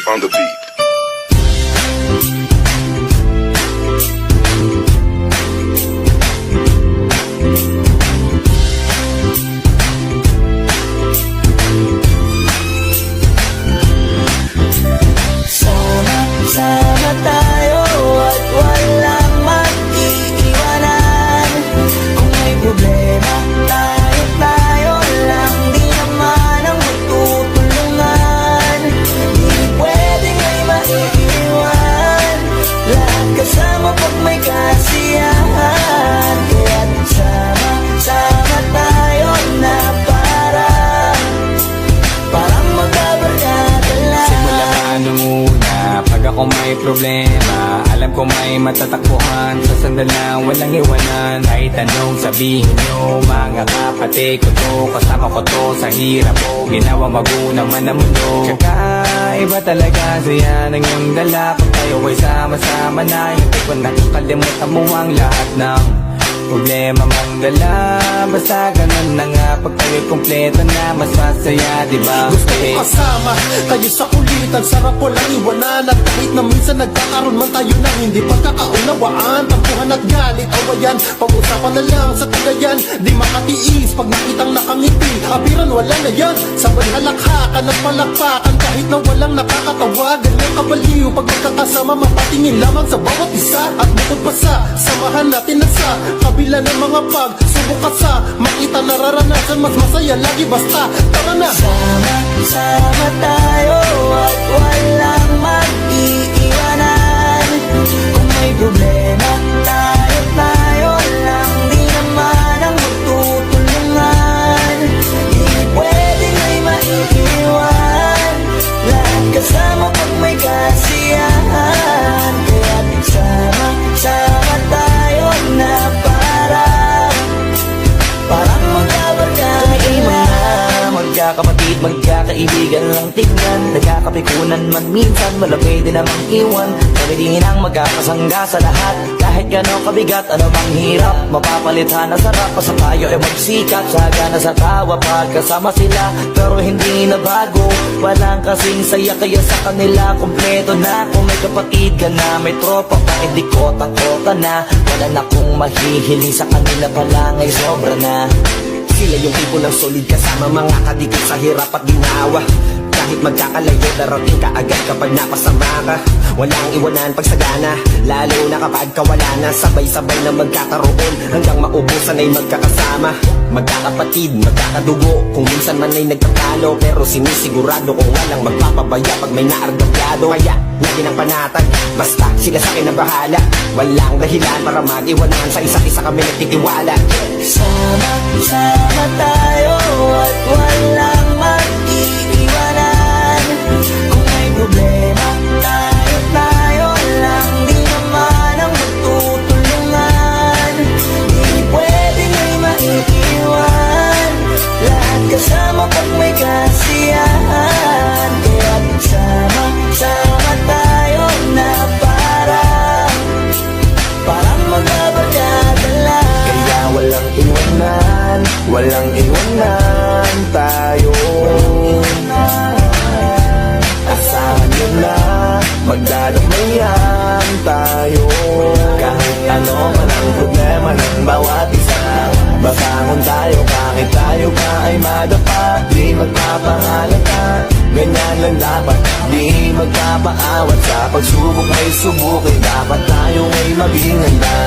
on the beat. Sama tayo at walang mag-iiwanan. Kung may problema, tayo lang, di naman ang magtutulungan. Di pwedeng may maiiwan, lahat kasama pag may kasiyahan. Kaya't sama tayo na parang magkabarkada lang. Simula nung una, pag ako may problema, alam ko may matatakbuhan. Sa sandal lang, walang iwanan. Kahit anong sabihin nyo, mga kapatid ko to, kasama ko to sa hirap ko, ginawa magunang man ang mundo. Kakaiba talaga, saya ng iyong dala. Pag tayo ay sama-sama na, hindi ko nakakalimutan mo ang lahat ng problema mang dala. Basta ganun na nga, pag tayo kompleto na, mas masaya, diba? Gusto ko kasama kayo sa kulitan, sarap ko lang iwanan. At kahit na minsan nagkakaroon man tayo ng hindi pagkakaunawaan, tampuhan at galit, awayan, pag-usapan na lang sa tagayan. Di makatiis pag nakitang nakangiti, apiran wala na yan. Sabay halakhakan at palakpakan, kahit na walang nakakatawa. Ganyan kabaliw pag magkakasama, mapatingin lamang sa bawat isa. At bukod pa sa samahan natin na sa kabila ng mga pagsubok at sa makita nararanasan, mas masaya lagi basta tara na. Sama tayo at walang mag-iiwanan. Kung may problema, tayo lang, di naman ang magtutulungan. Di pwedeng may maiiwan, lahat kasama pag may kasiyahan. Kaya't sama tayo na parang magkabarkada lang. Magkakapatid, magkakaibigan lang tingnan, nagkakapikunan man minsan, malapit din namang iwan. Kami din ang magkakasangga sa lahat, kahit gano'ng kabigat, ano bang hirap, mapapalitan na sarap. Basta tayo ay magsikap, sagana sa tawa pagkasama sila. Pero hindi na bago, walang kasing saya, kaya sa kanila kompleto na. Kung may kapatid ka na, may tropa pa, hindi kota-kota na. Wala na kung mahihiling sa kanila pa lang ay sobra na. Sila yung tipo ng solid kasama, mga kadikit sa hirap at ginawa. Kahit magkakalayo, darating ka agad kapag napasama ka. Walang iwanan pag sagana, lalo na kapag kawala na. Sabay-sabay na magkakaroon, hanggang maubusan ay magkakasama. Magkakapatid, magkakadugo, kung minsan man ay nagtatalo, pero sinisigurado kung walang magpapabaya pag may naargabyado. Kaya lagi ng panatag, basta sila sa akin na bahala. Walang dahilan para mag-iwanan, sa isa't isa kami nagtitiwala. Sama tayo at walang mag-iiwanan. Kung may problema, tayo lang, di naman ang magtutulungan. Di pwedeng may maiiwan, lahat kasama pag may kasiyahan. Kaya't sama tayo na parang magkabarkada lang. Kaya walang iwanan tayo. Asahan nyo na, magdadamayan tayo. Kahit ano man ang problema ng bawat isa, babangon tayo kahit tayo pa ay madapa. Di magpapangalata, ganyan lang dapat. Di magpapaawat, sa pagsubok ay subukin. Dapat tayo ay maging handa.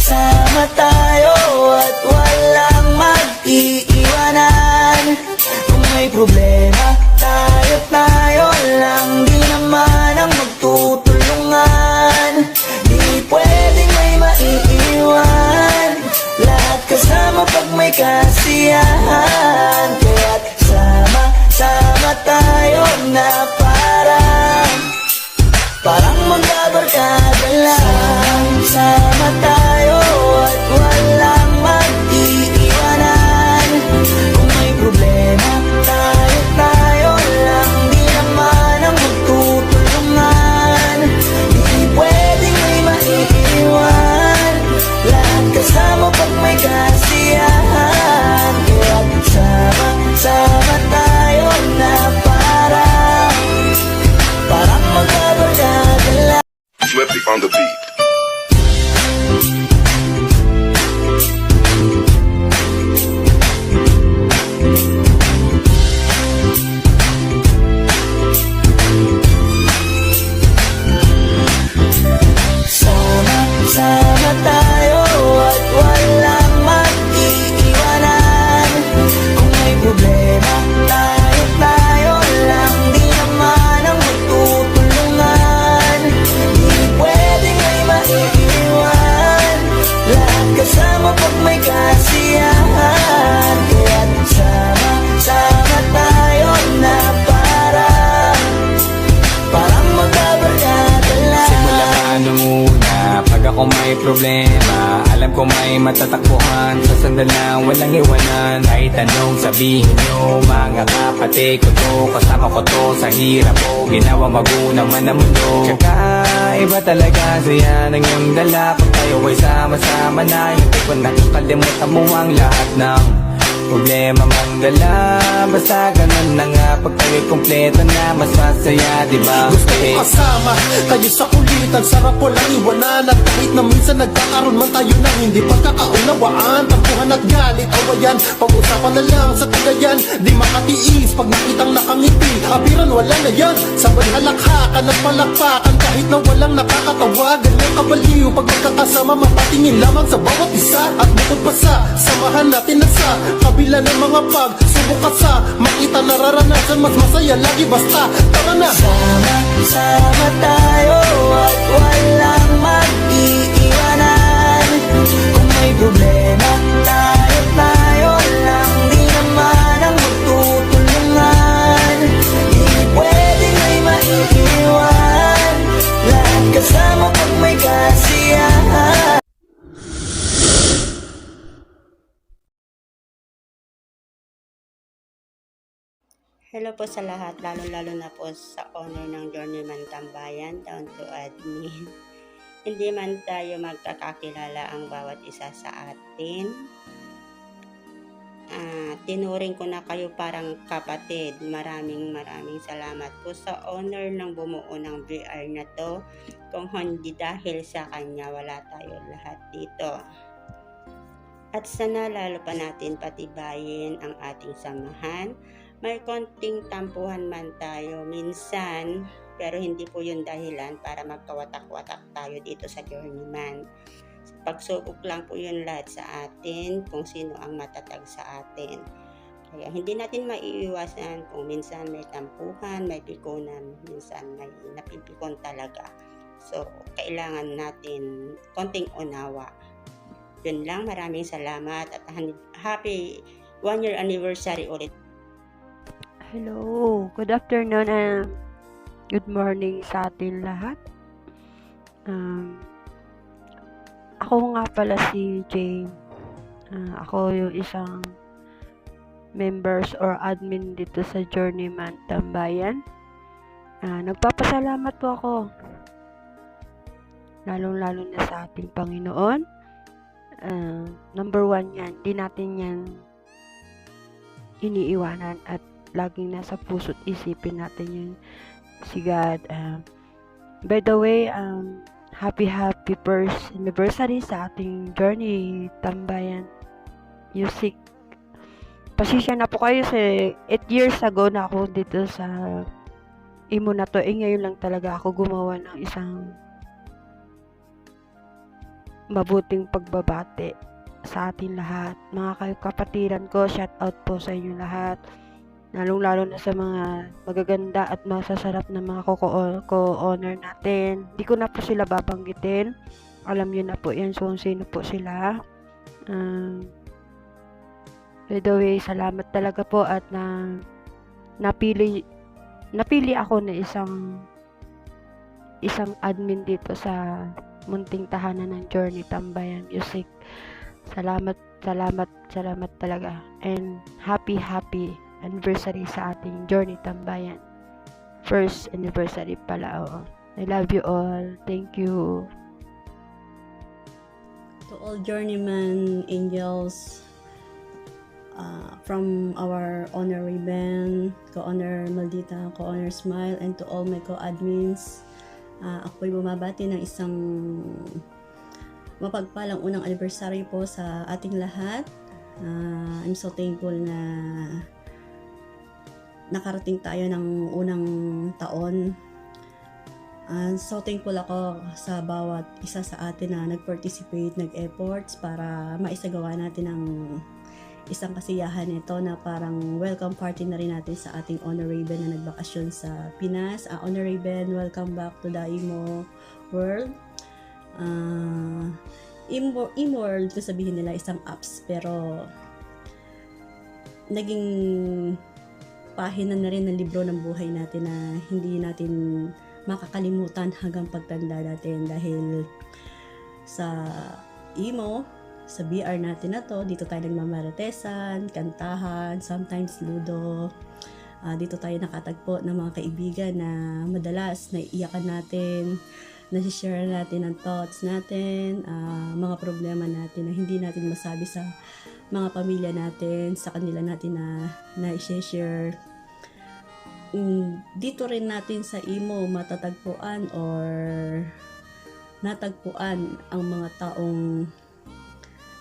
Sama tayo at walang mag-iiwanan. Kung may problema, tayo lang, di naman ang magtutulungan. Di pwedeng may maiiwan, lahat kasama pag may kasiyahan. Kaya't sama tayo na parang magkabarkada lang. Sama tayo at walang mag-iiwanan. Kung may problema, tayo lang, di naman ang magtutulungan. Di pwedeng may maiiwan, lahat kasama pag may kasiyahan. Kaya't sama tayo na on the beat. Sama tayo at walang mag-iiwanan. Kung may problema, tayo lang, di naman ang magtutulungan. Di pwedeng may maiiwan, lahat kasama pag may kasiyahan. Kaya't sama tayo na parang magkabarkada lang. Simula pa nung una, pag ako may problema, alam ko may matatakbuhan. Sa sandal lang, walang iwanan. Kahit anong sabihin nyo, mga kapatid ko to, kasama ko to sa hirap ko, ginawa magunang man ang mundo. Kakaiba talaga, saya ng iyong dala. Pag tayo ay sama-sama na, hindi ko nakakalimutan mo ang lahat ng problema man dala. Basta ganun na nga, pag tayo'y kumpleto na, mas masaya, diba? Gusto ko kasama kayo sa kulitan, sarap walang iwanan. At kahit na minsan nagkakaroon man tayo ng hindi pagkakaunawaan, tampuhan at galit, awayan, pag-usapan na lang sa tagayan. Di makatiis pag nakitang nakangiti, abiran wala na yan. Sabay halakhakan at palakpakan, kahit na walang nakakatawa. Ganyan kabaliw pag magkakasama, mapatingin lamang sa bawat isa. At bukod pa sa samahan natin na sa kabila ng mga pagsubok ka sa makita nararanasan, mas masaya lagi basta tara na. Sama tayo at walang mag-iiwanan. Kung may problema, tayo lang, di naman ang magtutulungan. Di pwedeng may maiiwan, lahat kasama pag may kasiyahan. Hello po sa lahat, lalo-lalo na po sa owner ng Journeyman Tambayan, down to admin. Hindi man tayo magkakakilala ang bawat isa sa atin. Tinuring ko na kayo parang kapatid. Maraming salamat po sa owner ng bumuo ng VR na to. Kung hindi dahil sa kanya, wala tayo lahat dito. At sana lalo pa natin patibayin ang ating samahan. May konting tampuhan man tayo minsan, pero hindi po yun dahilan para magkawatak-watak tayo dito sa Journeyman. Pagsubok lang po yun lahat sa atin, kung sino ang matatag sa atin. Kaya hindi natin maiiwasan kung minsan may tampuhan, may pikunan, minsan may napipikon talaga. So, kailangan natin konting unawa. Yun lang, maraming salamat at happy 1 year anniversary ulit. Hello, good afternoon and good morning sa atin lahat. Ako nga pala si Jane. Ako yung isang members or admin dito sa Journeyman Tambayan. Nagpapasalamat po ako, lalong-lalo na sa ating Panginoon. Number 1 yan, di natin yan iniiwanan at laging nasa puso't isipin natin yun, si God. By the way, happy first anniversary sa ating Journey Tambayan Music. Pasensya na po kayo sa 8 years ago na ako dito sa imo na to. Ngayon lang talaga ako gumawa ng isang mabuting pagbabate sa ating lahat. Mga kapatiran ko, shout out po sa inyo lahat. Lalong-lalo na sa mga magaganda at masasarap na mga co-owner natin. Hindi ko na po sila babanggitin. Alam nyo na po yan kung sino po sila. By the way, salamat talaga po at napili ako na isang admin dito sa munting tahanan ng Journey Tambayan Music. Salamat talaga. And happy anniversary sa ating Journey Tambayan. First anniversary pala, oo. I love you all. Thank you. To all Journeyman Angels, from our owner Riben, co-owner Maldita, co-owner Smile, and to all my co-admins, Ako'y bumabati ng isang mapagpalang unang anniversary po sa ating lahat. I'm so thankful na nakarating tayo ng unang taon. So thankful ako sa bawat isa sa atin na nag-participate, nag-efforts para maisagawa natin ang isang kasiyahan nito na parang welcome party na rin natin sa ating Honor Raven na nagbakasyon sa Pinas. Honor Raven, welcome back to the Imo world. Imo world, kung sabihin nila isang apps, pero naging pahina na rin ng libro ng buhay natin na hindi natin makakalimutan hanggang pagtanda natin dahil sa Imo, sa BR natin na to, dito tayo nagmamaritesan, kantahan, sometimes ludo. Dito tayo nakatagpo ng mga kaibigan na madalas naiiyakan natin, nasi-share natin ang thoughts natin, mga problema natin na hindi natin masabi sa mga pamilya natin, sa kanila natin na i-share. Dito rin natin sa Imo matatagpuan or natagpuan ang mga taong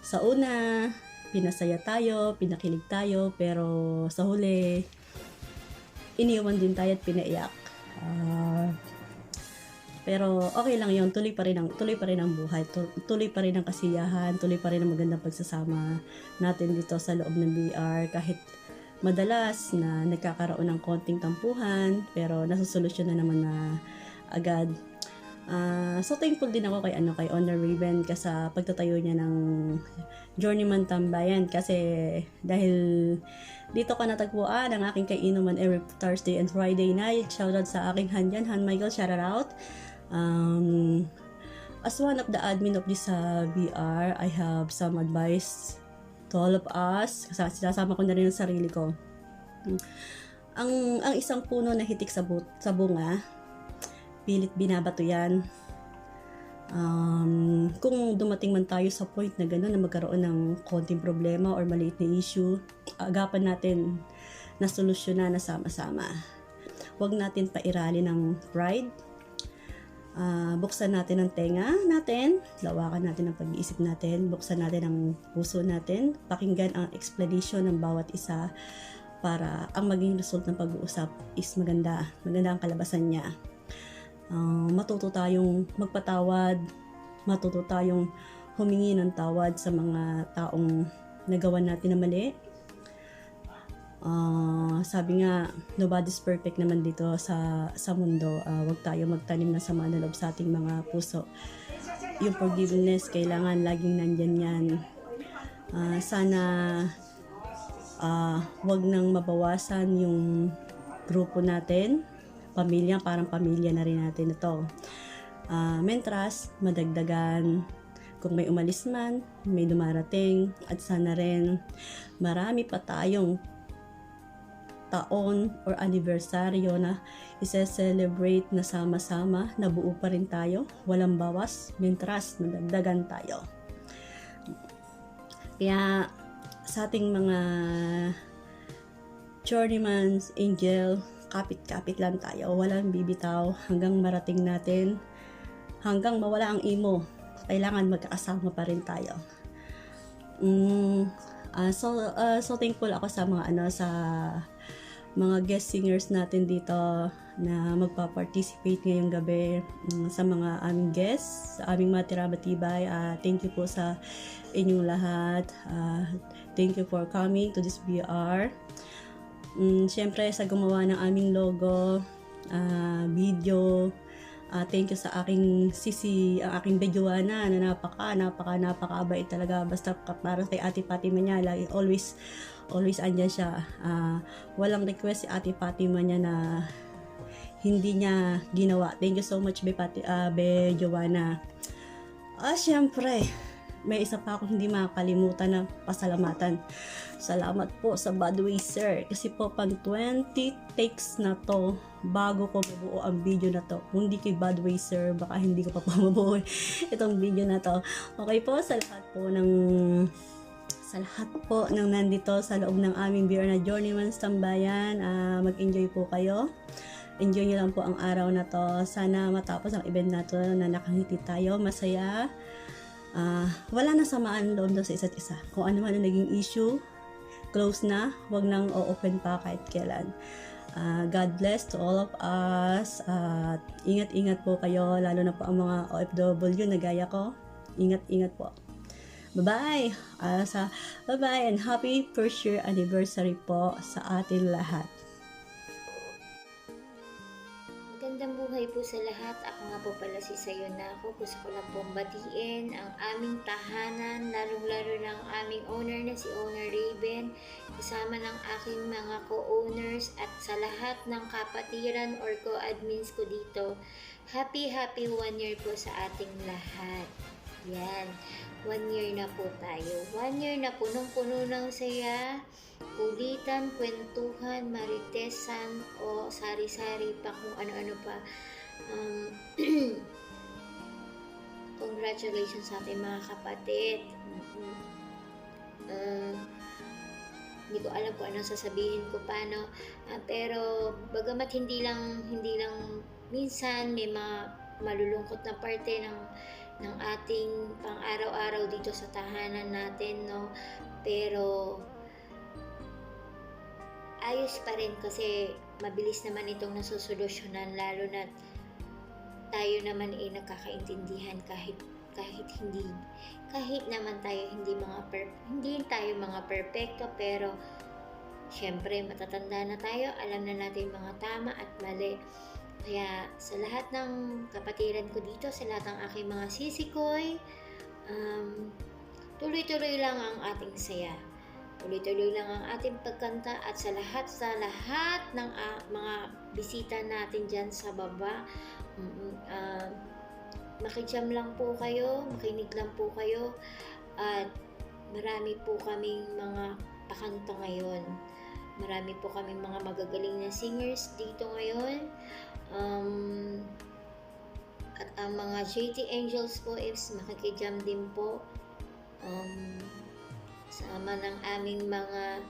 sa una, pinasaya tayo, pinakilig tayo, pero sa huli, iniwan din tayo at pinaiyak. Pero okay lang yun, tuloy pa rin ang buhay, tuloy pa rin ang kasiyahan, tuloy pa rin ang magandang pagsasama natin dito sa loob ng BR, kahit madalas na nagkakaroon ng konting tampuhan, pero nasusolusyon na naman na agad. So thankful din ako kay Honor Raven kasi sa pagtatayo niya ng Journeyman Tambayan, kasi dahil dito ka natagpuan ang aking kainuman every Thursday and Friday night. Shoutout sa aking Hanjan, Han Michael, shout out. As one of the admin of this BR, I have some advice to all of us. Sinasama ko na rin ang sarili ko. Ang isang puno na hitik sa bunga, pilit binabato yan. Kung dumating man tayo sa point na gano'n na magkaroon ng konting problema or maliit na issue, agapan natin na solusyonan na sama-sama. Huwag natin pairali ng pride. Buksan natin ang tenga natin, lawakan natin ang pag-iisip natin, buksan natin ang puso natin, pakinggan ang explanation ng bawat isa para ang maging result ng pag-uusap is maganda ang kalabasan niya. Matuto tayong magpatawad, matuto tayong humingi ng tawad sa mga taong nagawa natin na mali. Sabi nga, nobody's perfect naman dito sa mundo. Huwag tayo magtanim ng sama na loob sa ating mga puso. Yung forgiveness, kailangan laging nandyan yan. Sana wag nang mabawasan yung grupo natin, pamilya, parang pamilya na rin natin ito. Mentras, madagdagan, kung may umalis man, may dumarating, at sana rin marami pa tayong taon or anibersaryo na isa-celebrate na sama-sama, na buo pa rin tayo, walang bawas, mentras, madagdagan tayo. Kaya sa ating mga journeymans, angel, kapit-kapit lang tayo, walang bibitaw hanggang marating natin, hanggang mawala ang Imo, kailangan magkakasama pa rin tayo. So thankful ako sa sa mga guest singers natin dito na magpa-participate ngayong gabi, sa mga aming guests, sa aming mga tirabatibay. Thank you po sa inyong lahat. Thank you for coming to this BR. Siyempre sa gumawa ng aming logo, video, thank you sa aking sisi, ang aking Bejoana na napakabait talaga. Basta para kay Ate Fatima niya, lagi, always andyan siya. Walang request si Ate Fatima niya na hindi niya ginawa. Thank you so much, Bejoana. Siyempre, may isa pa ako hindi makakalimutan na pasalamatan. Salamat po sa Badway Sir. Kasi po pag 20 takes na to bago ko mabuo ang video na to. Kung hindi kay Badway Sir, baka hindi ko pa mabuo itong video na to. Okay po, sa lahat po ng nandito sa loob ng aming BR na Journeyman's Tambayan, mag-enjoy po kayo. Enjoy nyo lang po ang araw na to. Sana matapos ang event na to na nakangiti tayo, masaya. Wala na samaan loob daw sa isa't isa. Kung ano man ang naging issue, close na, wag nang o-open pa kahit kailan. God bless to all of us. Ingat-ingat po kayo, lalo na po ang mga OFW na gaya ko. Ingat-ingat po. Bye-bye! Bye-bye and happy first year anniversary po sa atin lahat. Magandang buhay po sa lahat. Ako nga po pala si Sayonako. Gusto ko lang pong batiin ang aming tahanan, lalong-lalo ng aming owner na si Owner Raven, kasama ng aking mga co-owners at sa lahat ng kapatiran or co-admins ko dito. Happy 1 year po sa ating lahat. Yan. 1 year na po tayo. 1 year na punong-puno ng saya, kulitan, kwentuhan, maritesan, o sari-sari pa kung ano-ano pa. Congratulations sa ating mga kapatid. Hindi ko alam kung anong sasabihin ko paano. Pero bagamat hindi lang minsan may mga malulungkot na parte ng ating pang-araw-araw dito sa tahanan natin, no? Pero ayos pa rin kasi mabilis naman itong nasusolusyonan, lalo na tayo naman ay nakakaintindihan kahit naman tayo hindi tayo mga perfecto, pero syempre matatanda na tayo, alam na natin mga tama at mali. Kaya sa lahat ng kapatiran ko dito, sa lahat ng aking mga sisikoy, tuloy-tuloy lang ang ating saya. Tuloy-tuloy lang ang ating pagkanta at sa lahat ng mga bisita natin dyan sa baba, makijam lang po kayo, makinig lang po kayo, at marami po kaming mga pakanta ngayon. Marami po kaming mga magagaling na singers dito ngayon. At ang mga JT Angels po is makikijam din po. Sama ng aming mga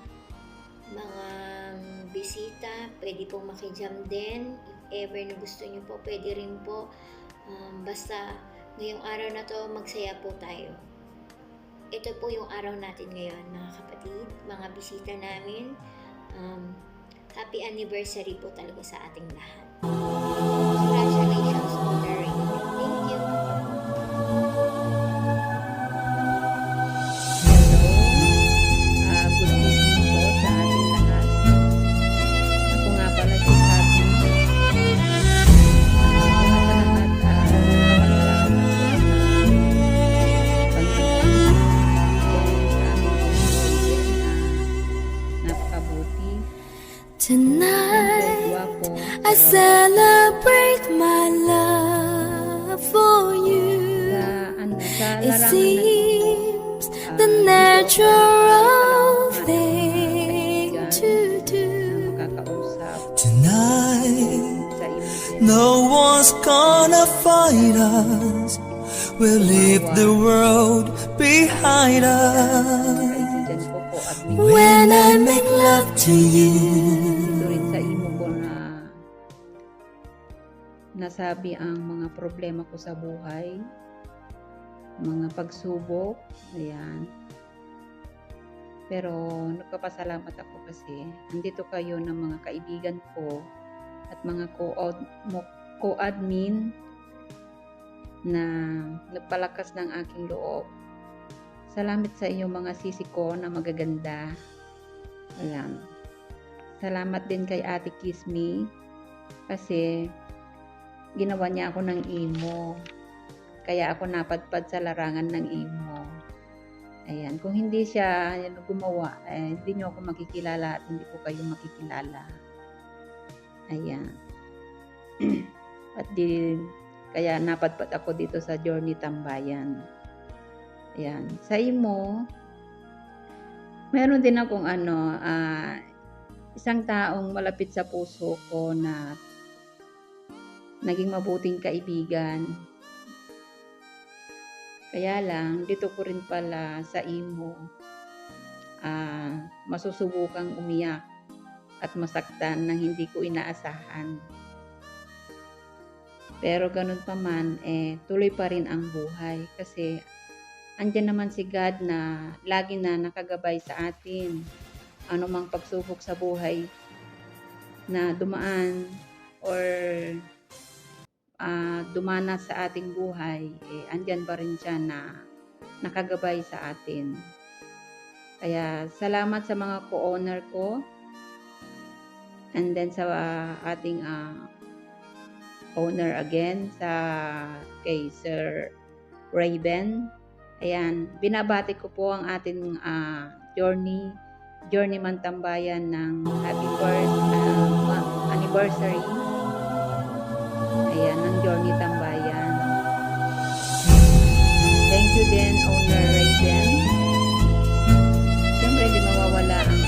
bisita, pwede pong makijam din. If ever na gusto nyo po, pwede rin po. Basta ngayong araw na to, magsaya po tayo. Ito po yung araw natin ngayon, mga kapatid, mga bisita namin. Happy anniversary po talaga sa ating lahat. Congratulations, Owner Raven. Thank you. Good evening po sa ating lahat. Ako nga pala si Happy. Napakabuti. Tonight, Gwapo. I celebrate my love for you. Sa It larangan seems the natural thing to do. makakausap Tonight, sa imo. no one's gonna fight us. We'll leave the world behind us. Kaibigan ko po at may When I make love to you, dito rin sa imo ko na nasabi ang mga problema ko sa buhay, mga pagsubok, ayan. Pero nagpapasalamat ako kasi andito kayo ng mga kaibigan ko at mga co-admin na nagpalakas ng aking loob. Salamat sa inyo mga sisi ko na magaganda. Ayan. Salamat din kay Ate Kismi kasi ginawa niya ako ng imo. Kaya ako napadpad sa larangan ng imo. Ayan. Kung hindi siya gumawa, hindi niyo ako makikilala at hindi ko kayo makikilala. Ayan. At kaya napadpad ako dito sa Journey Tambayan. Ayan. Sa imo, meron din akong isang taong malapit sa puso ko na naging mabuting kaibigan. Kaya lang, dito ko rin pala sa imo, masusubukang umiyak at masaktan nang hindi ko inaasahan. Pero ganun pa man, tuloy pa rin ang buhay. Kasi andyan naman si God na lagi na nakagabay sa atin. Ano mang pagsubok sa buhay na dumaan or dumana sa ating buhay, andyan pa rin siya na nakagabay sa atin. Kaya salamat sa mga co-owner ko. And then sa ating owner again, kay Sir Raven. Ayan, binabati ko po ang ating Journeyman Tambayan ng happy anniversary. Ayan, ng Journey Tambayan. Thank you din, Owner Raven. Siyempre, di mawawala ang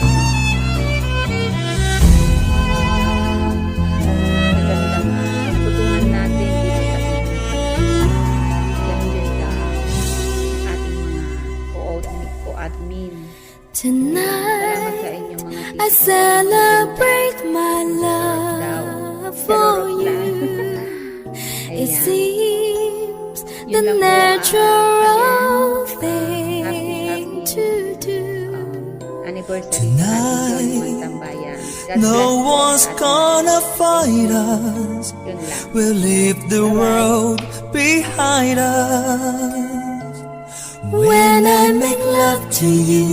magandang natutunan natin dito sa ganun din sa ating mga co-admin. Salamat sa inyong mga I celebrate my love for you. It seems the natural thing to do. Anniversary sa ating Journeyman Tambayan. God No bless po one's sa ating gonna fight us. yun lang. We'll leave the world behind us when I make love to you.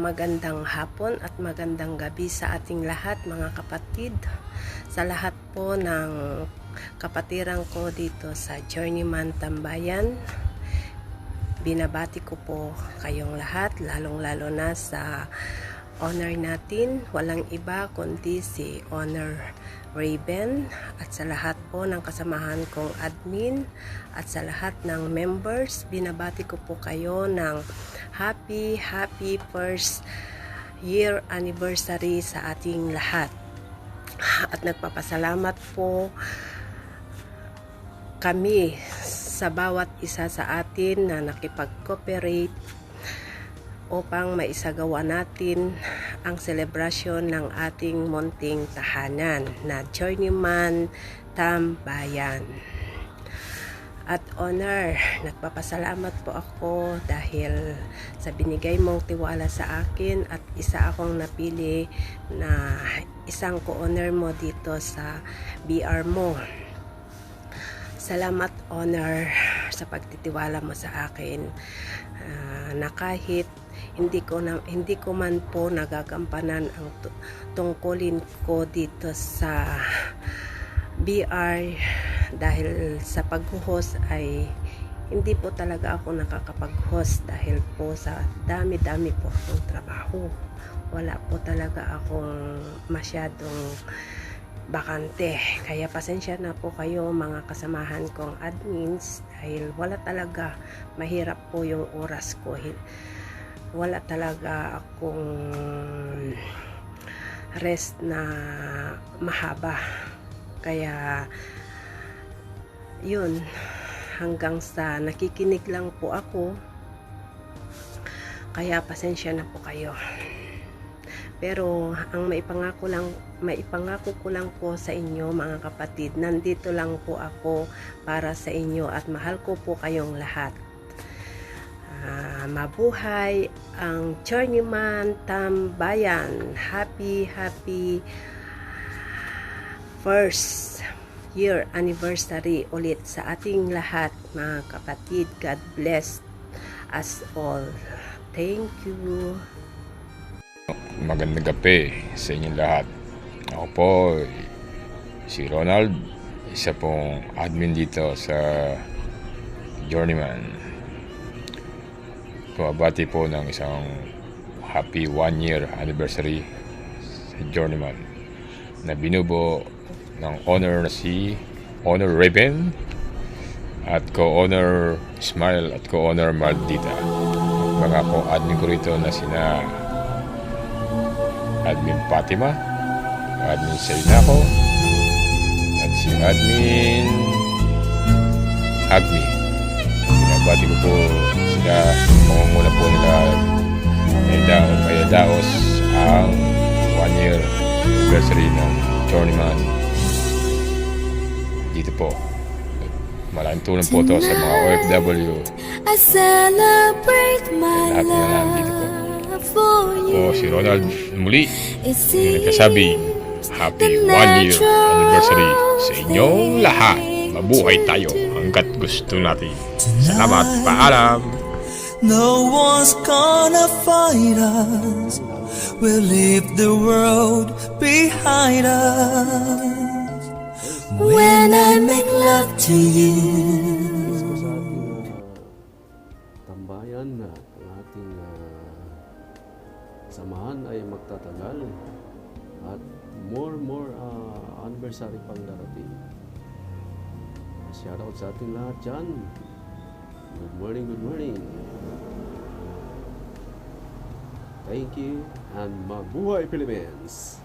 Magandang hapon at magandang gabi sa ating lahat, mga kapatid. Sa lahat po ng kapatiran ko dito sa Journeyman Tambayan, binabati ko po kayong lahat, lalong-lalo na sa owner natin. Walang iba kundi si Owner Raven, at sa lahat po ng kasamahan kong admin at sa lahat ng members, binabati ko po kayo ng happy first year anniversary sa ating lahat. At nagpapasalamat po kami sa bawat isa sa atin na nakipag-cooperate upang maisagawa natin ang selebrasyon ng ating munting tahanan na Journeyman Tambayan. At Honor, nagpapasalamat po ako dahil sa binigay mong tiwala sa akin at isa akong napili na isang co-owner mo dito sa BR mo. Salamat Honor sa pagtitiwala mo sa akin, na kahit hindi ko man po nagagampanan ang tungkulin ko dito sa BR dahil sa pag-host ay hindi po talaga ako nakakapag-host dahil po sa dami-dami po akong trabaho. Wala po talaga akong masyadong bakante. Kaya pasensya na po kayo mga kasamahan kong admins dahil wala talaga, mahirap po yung oras ko. Wala talaga akong rest na mahaba. Kaya yun, hanggang sa nakikinig lang po ako. Kaya pasensya na po kayo. Pero ang maipangako ko lang po sa inyo mga kapatid, nandito lang po ako para sa inyo at mahal ko po kayong lahat. Mabuhay ang Journeyman Tambayan. Happy first year anniversary ulit sa ating lahat mga kapatid. God bless us all. Thank you. Magandang gabi sa inyong lahat. Ako po si Ronald, isa pong admin dito sa Journeyman. Tumabati po ng isang happy 1 year anniversary sa Journeyman na binubuo ng owner na si Owner Raven at co-owner Smile at co-owner Maldita. Mga co-admin ko rito na sina Admin Fatima, Admin Sainako, at si Admin Agni. Binabati ko po sila, pangunguna po nila Maya Daos ang 1 year anniversary ng Journeyman po. Malaking tulong po to sa mga OFW. I celebrate my Lahat na nandito po. love for you. Po si Ronald muli, It yung nagsasabi, Happy 1 year anniversary sa inyong lahat. Mabuhay tayo hanggat gusto natin. Salamat, paalam! No one's gonna fight us. We'll leave the world behind us. When I make love to you. Sa ating tambayan na ang ating samahan ay magtatagal at more anniversary pang darating. Shoutout sa ating lahat dyan. Good morning, good morning. Thank you and mabuhay Philippines!